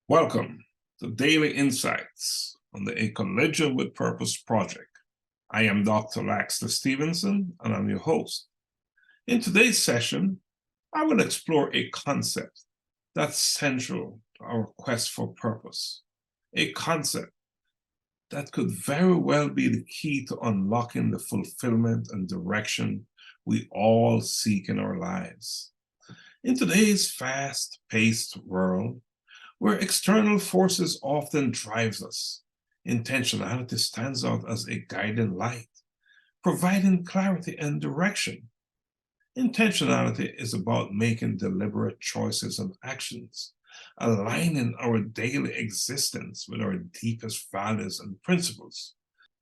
Welcome to Daily Insights on the A Collision with Purpose project. I am Dr. Laxley Stephenson, and I'm your host. In today's session, I will explore a concept that's central to our quest for purpose, a concept that could very well be the key to unlocking the fulfillment and direction we all seek in our lives. In today's fast-paced world, where external forces often drives us, intentionality stands out as a guiding light, providing clarity and direction. Intentionality is about making deliberate choices and actions, aligning our daily existence with our deepest values and principles.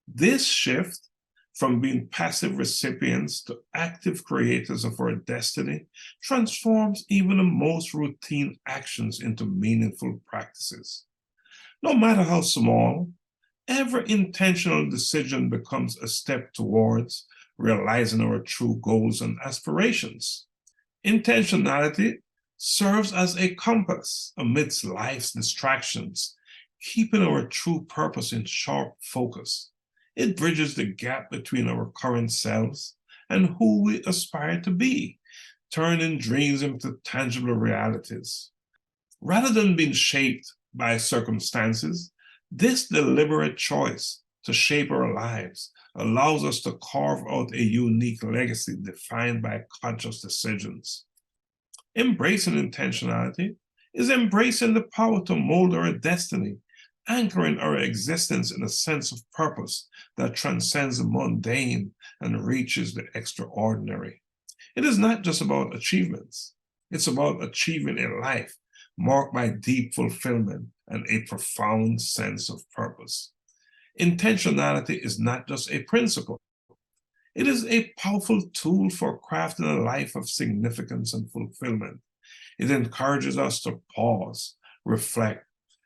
This shift from being passive recipients to active creators of our destiny transforms even the most routine actions into meaningful practices. No matter how small, every intentional decision becomes a step towards realizing our true goals and aspirations. Intentionality serves as a compass amidst life's distractions, keeping our true purpose in sharp focus. It bridges the gap between our current selves and who we aspire to be, turning dreams into tangible realities. Rather than being shaped by circumstances, this deliberate choice to shape our lives allows us to carve out a unique legacy defined by conscious decisions. Embracing intentionality is embracing the power to mold our destiny, anchoring our existence in a sense of purpose that transcends the mundane and reaches the extraordinary. It is not just about achievements. It's about achieving a life marked by deep fulfillment and a profound sense of purpose. Intentionality is not just a principle. It is a powerful tool for crafting a life of significance and fulfillment. It encourages us to pause, reflect,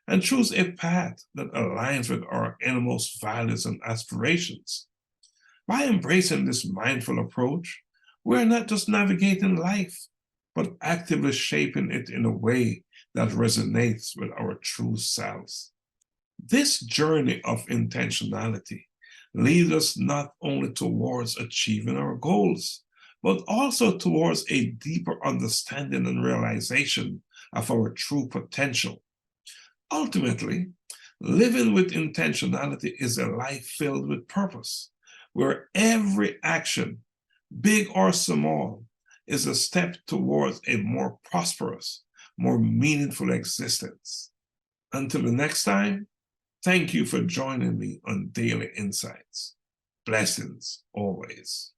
and choose a path that aligns with our innermost values and aspirations. By embracing this mindful approach, we're not just navigating life, but actively shaping it in a way that resonates with our true selves. This journey of intentionality leads us not only towards achieving our goals, but also towards a deeper understanding and realization of our true potential. Ultimately, living with intentionality is a life filled with purpose, where every action, big or small, is a step towards a more prosperous, more meaningful existence. Until the next time, thank you for joining me on Daily Insights. Blessings always.